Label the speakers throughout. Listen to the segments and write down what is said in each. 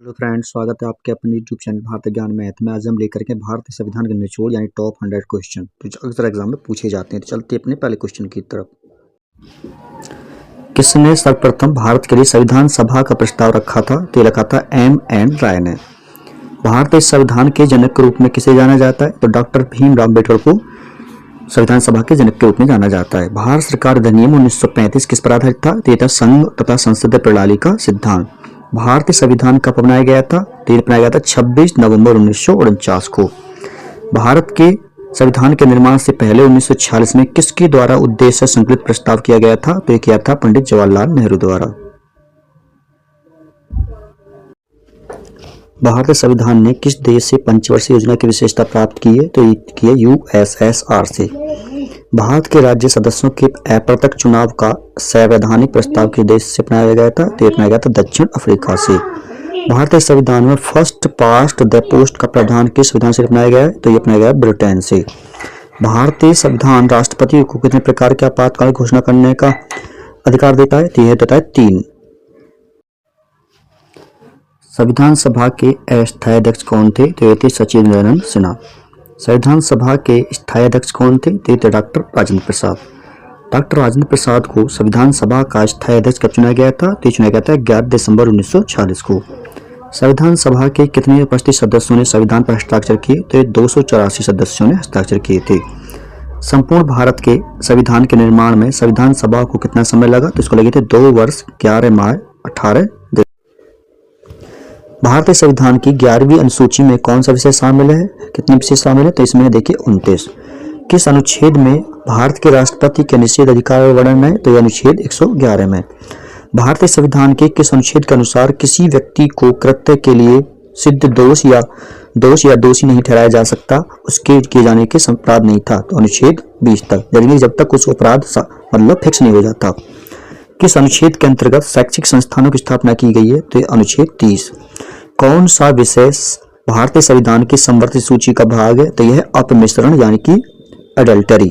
Speaker 1: Hello friends, स्वागत है आपके अपने यूट्यूब चैनल भारत ज्ञान मैथ में। आज हम लेकर के भारतीय संविधान के निचोड़ यानी टॉप 100 क्वेश्चन जो अक्सर एग्जाम में पूछे जाते हैं। तो चलते अपने पहले क्वेश्चन की तरफ। किसने सर्वप्रथम भारत के लिए संविधान सभा का प्रस्ताव रखा था? तो ये रखा था M.N. राय ने। भारतीय संविधान के जनक के रूप में किसे जाना जाता है? तो डॉक्टर भीमराव अम्बेडकर को संविधान सभा के जनक के रूप में जाना जाता है। भारत सरकार अधिनियम 1935 किस पर आधारित था? तो ये था संघ तथा संसदीय प्रणाली का सिद्धांत। भारतीय संविधान कब बनाया गया था? तो ये बनाया गया था 26 नवंबर 1949 को। भारत के संविधान के निर्माण से पहले 1946 में किसके द्वारा उद्देश्य संकलित प्रस्ताव किया गया था? तो ये किया था पंडित जवाहरलाल नेहरू द्वारा। भारतीय संविधान ने किस देश से पंचवर्षीय योजना की विशेषता प्राप्त की है? तो ये की है USSR से। भारत के राज्य सदस्यों के अप्रत्यक्ष चुनाव का संवैधानिक प्रस्ताव किस देश से अपनाया गया था? तो अपनाया गया था दक्षिण अफ्रीका से। भारतीय संविधान में फर्स्ट पास्ट द पोस्ट का प्रावधान किस संविधान से अपनाया गया है? तो ये अपनाया गया ब्रिटेन से। भारतीय संविधान राष्ट्रपति को कितने प्रकार के आपातकाल घोषणा करने का अधिकार देता है? तो यह देता है 3। संविधान सभा के अस्थायी अध्यक्ष कौन थे? तो ये थे सचिदानंद सिन्हा। संविधान सभा के स्थायी अध्यक्ष कौन थे? तो ये थे डॉक्टर राजेंद्र प्रसाद। डॉक्टर राजेंद्र प्रसाद को संविधान सभा का स्थायी अध्यक्ष कब चुना गया था? तो चुना गया था 11 दिसंबर 1946 को। संविधान सभा के कितने उपस्थित सदस्यों ने संविधान पर हस्ताक्षर किए? तो 284 सदस्यों ने हस्ताक्षर किए थे। संपूर्ण भारत के संविधान के निर्माण में संविधान सभा को कितना समय लगा? तो इसको लगे थे 2 वर्ष 11 माह 18 दिन। भारतीय संविधान की 11वीं अनुसूची में कौन सा विषय शामिल है? कितने विषय शामिल है? तो इसमें देखिए 29। किस अनुच्छेद में भारत के राष्ट्रपति के निषेध अधिकार का वर्णन है? तो यह अनुच्छेद 111 में। भारतीय संविधान के किस अनुच्छेद के अनुसार किसी व्यक्ति को कृत्य के लिए सिद्ध दोष या दोषी नहीं ठहराया जा सकता, उसके किए जाने के अपराध नहीं था? तो अनुच्छेद 20 तक, यानी जब तक कुछ अपराध मतलब फिक्स नहीं हो जाता। किस अनुच्छेद के अंतर्गत शैक्षिक संस्थानों की स्थापना की गई है? तो अनुच्छेद 30। कौन सा विषय भारतीय संविधान की समवर्ती सूची का भाग है? तो यह अपमिश्रण यानी कि एडल्टरी।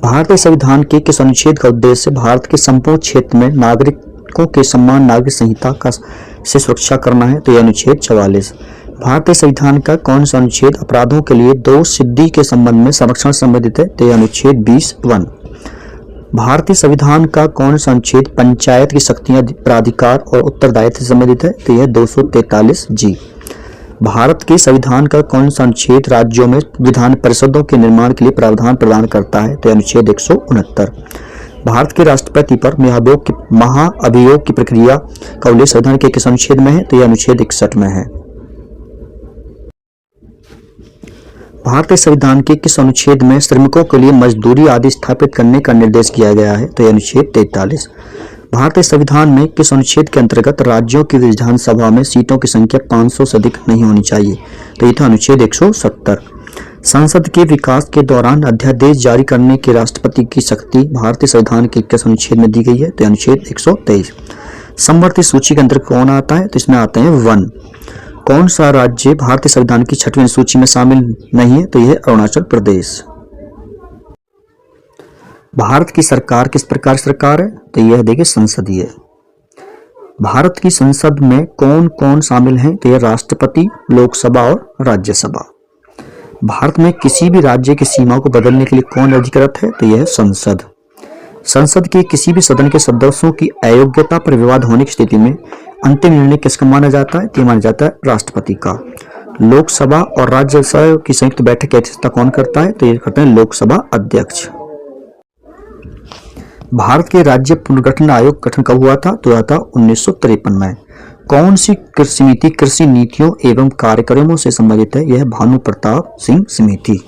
Speaker 1: भारतीय संविधान के किस अनुच्छेद का उद्देश्य भारत के संपूर्ण क्षेत्र में नागरिकों के समान नागरिक संहिता का से सुरक्षा करना है? तो यह अनुच्छेद 44। भारतीय संविधान का कौन सा अनुच्छेद अपराधों के लिए दोष सिद्धि के संबंध में संरक्षण संबंधित है? तो यह अनुच्छेद 20(1). भारतीय संविधान का कौन सा अनुच्छेद पंचायत की शक्तियां प्राधिकार और उत्तरदायित्व से संबंधित है? तो यह 243(G). भारत के संविधान का कौन सा अनुच्छेद राज्यों में विधान परिषदों के निर्माण के लिए प्रावधान प्रदान करता है? तो अनुच्छेद 169। भारत के राष्ट्रपति पर महाअभियोग की प्रक्रिया का उल्लेख संविधान के किस अनुच्छेद में है? तो यह अनुच्छेद 61 में है। भारतीय संविधान के किस अनुच्छेद में श्रमिकों के लिए मजदूरी आदि स्थापित करने का निर्देश किया गया है? तो यह अनुच्छेद 43। भारतीय संविधान में किस अनुच्छेद के अंतर्गत राज्यों की विधानसभा में सीटों की संख्या 500 से अधिक नहीं होनी चाहिए? तो यह था अनुच्छेद 170। संसद के विकास के दौरान अध्यादेश जारी करने की राष्ट्रपति की शक्ति भारतीय संविधान के किस अनुच्छेद में दी गई है? तो अनुच्छेद 123। समवर्ती सूची के अंतर्गत कौन आता है? तो इसमें आते हैं 1। कौन सा राज्य भारतीय संविधान की 6वीं सूची में शामिल नहीं है? तो यह अरुणाचल प्रदेश। भारत की सरकार किस प्रकार की सरकार है? तो यह देखिए संसदीय। भारत की संसद में कौन कौन शामिल है? तो यह राष्ट्रपति, लोकसभा और राज्यसभा। भारत में किसी भी राज्य की सीमा को बदलने के लिए कौन अधिकृत है? तो यह संसद। संसद के किसी भी सदन के सदस्यों की अयोग्यता पर विवाद होने की स्थिति में अंतिम निर्णय किसका माना जाता है? तो माना जाता है राष्ट्रपति का। लोकसभा और राज्यसभा की संयुक्त बैठक की अध्यक्षता कौन करता है? तो ये करते हैं लोकसभा अध्यक्ष। भारत के राज्य पुनर्गठन आयोग गठन कब हुआ था? तो यह था 1953 में। कौन सी समिति कृषि नीतियों एवं कार्यक्रमों से संबंधित है? यह भानु प्रताप सिंह समिति।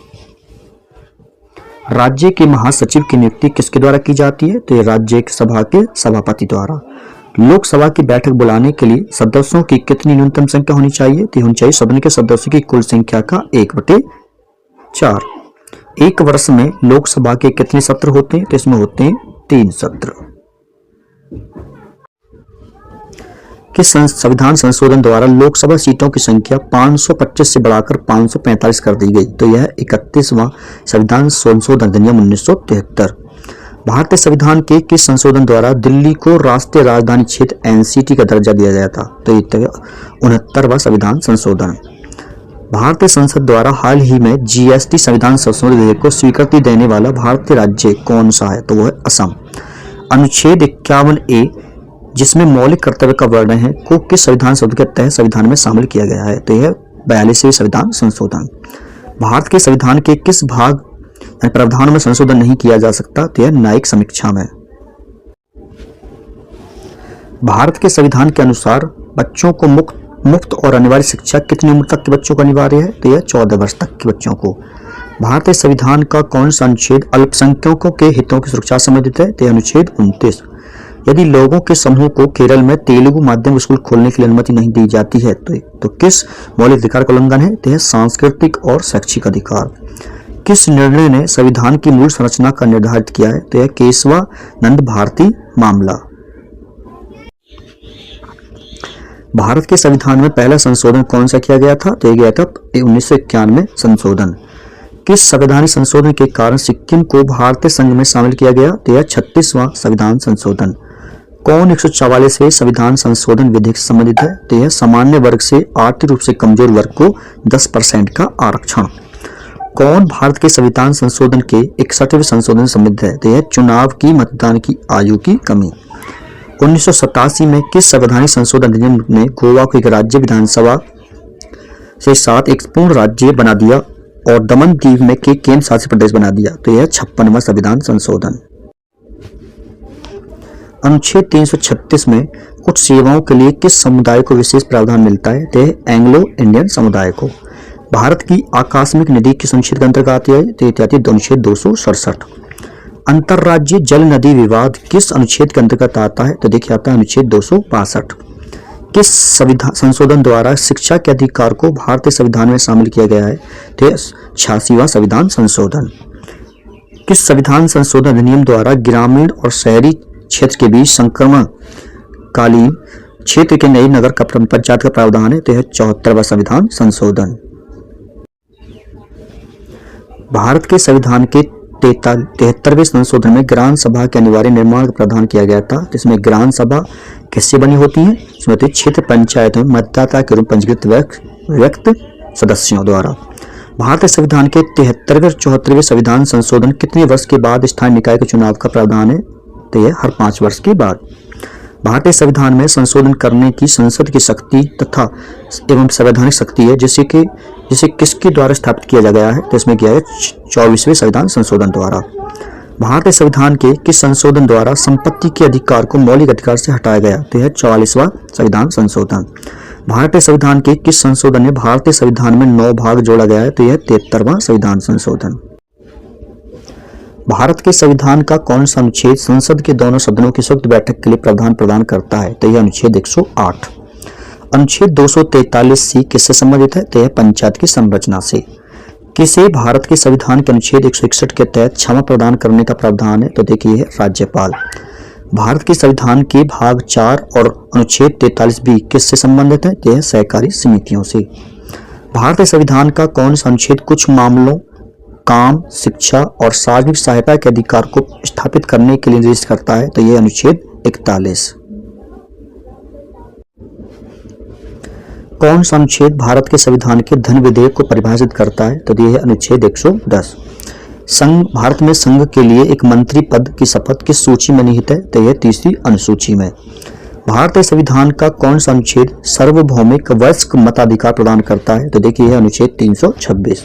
Speaker 1: राज्य के महासचिव की नियुक्ति किसके द्वारा की जाती है? तो यह राज्य सभा के सभापति द्वारा। लोकसभा की बैठक बुलाने के लिए सदस्यों की कितनी न्यूनतम संख्या होनी चाहिए? तो होनी चाहिए सदन के सदस्यों की कुल संख्या का 1/4। एक वर्ष में लोकसभा के कितने सत्र होते हैं? तो इसमें होते हैं 3 सत्र। किस संविधान संशोधन द्वारा लोकसभा सीटों की संख्या 525 से बढ़ाकर 545 कर दी गई? तो यह 31वां संविधान संशोधन अधिनियम 1973। भारतीय संविधान के किस संशोधन द्वारा दिल्ली को राष्ट्रीय राजधानी क्षेत्र एनसीटी का दर्जा दिया गया था? तो ये 69वां संविधान संशोधन। भारतीय संसद द्वारा हाल ही में जीएसटी संविधान संशोधन विधेयक को स्वीकृति देने वाला भारतीय राज्य कौन सा है? तो वो है असम। अनुच्छेद 51A जिसमें मौलिक कर्तव्य का वर्णन है को किस संविधान संशोधन के तहत संविधान में शामिल किया गया है? तो यह 42वें संविधान संशोधन। भारत के संविधान के किस भाग प्रावधानों में संशोधन नहीं किया जा सकता? तो यह न्यायिक समीक्षा में। भारत के संविधान के अनुसार बच्चों को मुफ्त और अनिवार्य शिक्षा कितनी उम्र तक के बच्चों को अनिवार्य है? तो यह 14 वर्ष तक के बच्चों को। भारतीय संविधान का कौन सा अनुच्छेद अल्पसंख्यकों के हितों की सुरक्षा से संबंधित है? तो यह अनुच्छेद 29। यदि लोगों के समूह को केरल में तेलुगु माध्यम स्कूल खोलने के लिए अनुमति नहीं दी जाती है तो किस मौलिक अधिकार का उल्लंघन है? तो यह सांस्कृतिक और शैक्षिक अधिकार। किस निर्णय ने संविधान की मूल संरचना का निर्धारित किया है? तो यह केशवानंद भारती मामला। भारत के संविधान में पहला संशोधन कौन सा किया गया था? तो यह गया था 1991 संशोधन। किस संवैधानिक संशोधन के कारण सिक्किम को भारतीय संघ में शामिल किया गया? तो यह 36वां संविधान संशोधन। कौन 144वें संविधान संशोधन विधेयक से संबंधित है? तो यह सामान्य वर्ग से आर्थिक रूप से कमजोर वर्ग को 10% का आरक्षण। कौन भारत के संविधान संशोधन के 61वें संशोधन से संबंधित है? तो यह चुनाव की मतदान की आयु की कमी। 1987 में किस संवैधानिक संशोधन अधिनियम ने गोवा को एक राज्य विधानसभा से साथ एक पूर्ण राज्य बना दिया और दमन दीव में के केंद्र शासित प्रदेश बना दिया? तो यह 56वां संविधान संशोधन। अनुच्छेद 336 में कुछ सेवाओं के लिए किस समुदाय को विशेष प्रावधान मिलता है? तो एंग्लो इंडियन समुदाय को। भारत की आकस्मिक निधि किस अनुच्छेद के अंतर्गत आती है? तो अनुच्छेद 267। अंतर्राज्यीय जल नदी विवाद किस अनुच्छेद के अंतर्गत आता है? तो देखिए आता है अनुच्छेद 262। किस संशोधन द्वारा शिक्षा के अधिकार को भारतीय संविधान में शामिल किया गया है? तो 86वां संविधान संशोधन। किस संविधान संशोधन अधिनियम द्वारा ग्रामीण और शहरी क्षेत्र के बीच संक्रमण कालीन क्षेत्र के नई नगर का पंचायत का प्रावधान है? तो यह 74वां संविधान संशोधन। भारत के संविधान के 73वें संशोधन में ग्राम सभा के अनिवार्य निर्माण का प्रावधान किया गया था। जिसमें ग्राम सभा किससे बनी होती है? इसमें क्षेत्र पंचायत में मतदाता के रूप में पंजीकृत व्यक्ति सदस्यों द्वारा। भारतीय संविधान के 73वें और 74वें संविधान संशोधन कितने वर्ष के बाद स्थानीय निकाय के चुनाव का प्रावधान है? तो यह हर 5 वर्ष के बाद। भारतीय संविधान में संशोधन करने की संसद की शक्ति तथा एवं संवैधानिक शक्ति है जिसे किसके द्वारा स्थापित किया गया है? तो इसमें किया है 24वें संविधान संशोधन द्वारा। भारतीय संविधान के किस संशोधन द्वारा संपत्ति के अधिकार को मौलिक अधिकार से हटाया गया? तो यह 44वां संविधान संशोधन। भारतीय संविधान के किस संशोधन में भारतीय संविधान में 9 भाग जोड़ा गया है? तो यह 73वां संविधान संशोधन। भारत के संविधान का कौन सा अनुच्छेद संसद के दोनों सदनों की संयुक्त बैठक के लिए प्रावधान प्रदान करता है? तो यह अनुच्छेद 108। अनुच्छेद 243C किससे संबंधित है? तो यह पंचायत की संरचना से। किसे भारत के संविधान के अनुच्छेद 161 के तहत क्षमा प्रदान करने का प्रावधान है? तो देखिए है राज्यपाल। भारत के संविधान के भाग 4 और अनुच्छेद 43B किससे संबंधित है? तो यह सहकारी समितियों से। भारतीय संविधान का कौन सा अनुच्छेद कुछ मामलों काम, शिक्षा और सार्वजनिक सहायता के अधिकार को स्थापित करने के लिए निर्देश करता है? तो यह अनुच्छेद 41। कौन सा अनुच्छेद भारत के संविधान के धन विधेयक को परिभाषित करता है? तो यह है अनुच्छेद 110। संघ भारत में संघ के लिए एक मंत्री पद की शपथ किस सूची में निहित है? तो यह 3री अनुसूची में। भारतीय संविधान का कौन सा अनुच्छेद सार्वभौमिक वयस्क मताधिकार प्रदान करता है? तो देखिए यह अनुच्छेद 326।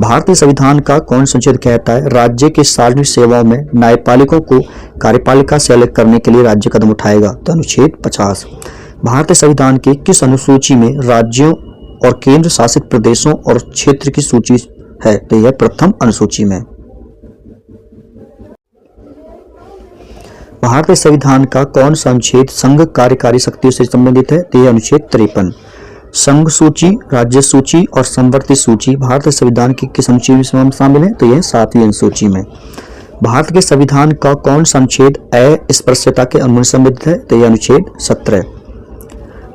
Speaker 1: भारतीय संविधान का कौन सा अनुच्छेद कहता है राज्य के सार्वजनिक सेवाओं में न्यायपालिकों को कार्यपालिका से अलग करने के लिए राज्य कदम उठाएगा? तो अनुच्छेद 50। भारतीय संविधान के किस अनुसूची में राज्यों और केंद्र शासित प्रदेशों और क्षेत्र की सूची है? तो यह प्रथम अनुसूची में। भारतीय संविधान का कौन सा अनुच्छेद संघ कार्यकारी शक्तियों से संबंधित है? तो यह अनुच्छेद 53। संघ सूची, राज्य सूची और संवर्ती सूची भारतीय संविधान की किस अनुसूची में शामिल है? तो यह 7वीं अनुसूची में। भारत के संविधान का कौन सा अनुच्छेद अस्पृश्यता के उन्मूलन से संबंधित है? तो यह अनुच्छेद 17।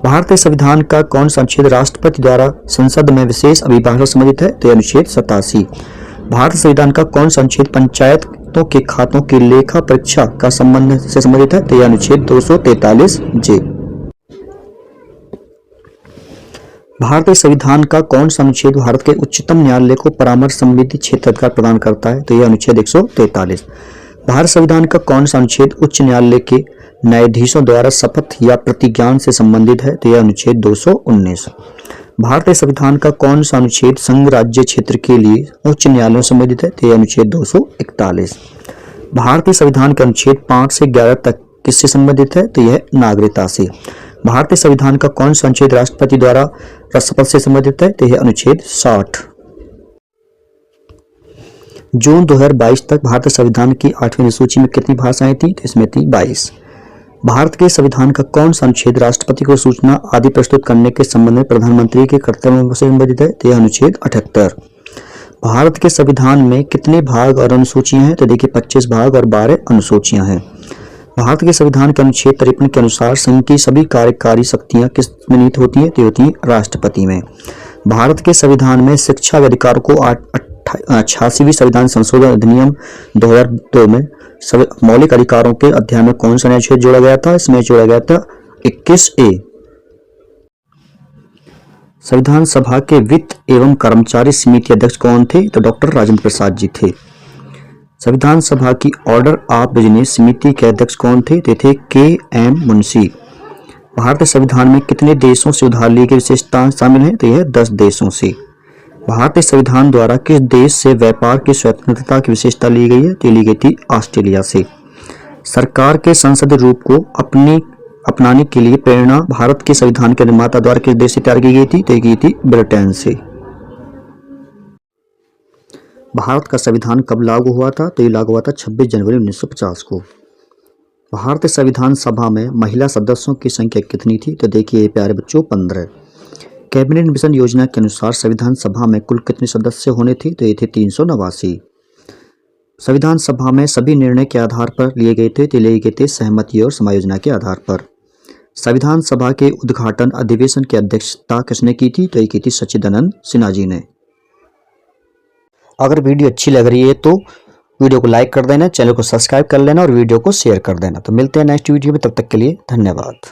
Speaker 1: भारतीय संविधान का कौन सा अनुच्छेद राष्ट्रपति द्वारा संसद में विशेष अभिभाषण संबंधित है? तो यह अनुच्छेद 87। भारतीय संविधान का कौन सा अनुच्छेद पंचायत संपत्तियों के खातों की लेखा परीक्षा का संबंध से संबंधित है, तो यह अनुच्छेद 243 जे। भारतीय संविधान का कौन सा अनुच्छेद भारत के उच्चतम न्यायालय को परामर्श संबंधी क्षेत्र अधिकार प्रदान करता है, तो यह अनुच्छेद 143। भारत संविधान का कौन सा अनुच्छेद उच्च न्यायालय के न्यायाधीशों द्वारा शपथ या प्रतिज्ञान से संबंधित है, तो यह अनुच्छेद 219। भारतीय संविधान का कौन सा अनुच्छेद संघ राज्य क्षेत्र के लिए उच्च न्यायालयों से संबंधित है, तो यह अनुच्छेद 241। भारतीय संविधान के अनुच्छेद 5 से 11 तक किससे संबंधित है, तो यह नागरिकता से। भारतीय संविधान का कौन सा अनुच्छेद राष्ट्रपति द्वारा शपथ से संबंधित है, तो यह अनुच्छेद 60। जून 2022 तक भारतीय संविधान की 8वीं सूची में कितनी भाषाएं थी, तो इसमें थी 22। भारत के संविधान का कौन सा अनुच्छेद राष्ट्रपति को सूचना आदि प्रस्तुत करने के संबंध में प्रधानमंत्री के कर्तव्यों से संबंधित है, तो यह अनुच्छेद 78। भारत के संविधान में कितने भाग और अनुसूचियां हैं, तो देखिए 25 भाग और 12 अनुसूचियां हैं। भारत के संविधान के अनुच्छेद 53 के अनुसार संघ की सभी कार्यकारी शक्तियां किस में निहित होती हैं, तो होती हैं राष्ट्रपति में। भारत के संविधान में शिक्षा के अधिकार को 86वीं संविधान संशोधन अधिनियम 2002 में मौलिक अधिकारों के अध्याय में कौन सा अनुच्छेद जोड़ा गया था, इसमें जोड़ा गया था 21A। संविधान सभा के वित्त एवं कर्मचारी समिति अध्यक्ष कौन थे, तो डॉक्टर राजेंद्र प्रसाद जी थे। संविधान सभा की ऑर्डर ऑफ बिजनेस समिति के अध्यक्ष कौन थे, तो थे KM मुंशी। भारतीय संविधान में कितने देशों से उधार ली गई विशेषताएं शामिल हैं, तो यह 10 देशों से। भारतीय संविधान द्वारा किस देश से व्यापार की स्वतंत्रता की विशेषता ली गई है, तो ली गई थी ऑस्ट्रेलिया से। सरकार के संसदीय रूप को अपनाने के लिए प्रेरणा भारत के संविधान के निर्माता द्वारा किस देश से तैयार की गई थी, तो की थी ब्रिटेन से। भारत का संविधान कब लागू हुआ था, तो ये लागू हुआ था 26 जनवरी 1950 को। भारतीय संविधान सभा में महिला सदस्यों की संख्या कितनी थी, तो देखिए प्यारे बच्चों 15। कैबिनेट मिशन योजना के अनुसार संविधान सभा में कुल कितने सदस्य होने थे, तो ये थे 389। संविधान सभा में सभी निर्णय के आधार पर लिए गए थे, तो लिए गए थे सहमति और समायोजना के आधार पर। संविधान सभा के उद्घाटन अधिवेशन की अध्यक्षता किसने की थी, तो ये की थी सच्चिदानंद सिन्हा जी ने। अगर वीडियो अच्छी लग रही है तो वीडियो को लाइक कर देना, चैनल को सब्सक्राइब कर लेना और वीडियो को शेयर कर देना। तो मिलते हैं नेक्स्ट वीडियो में, तब तक के लिए धन्यवाद।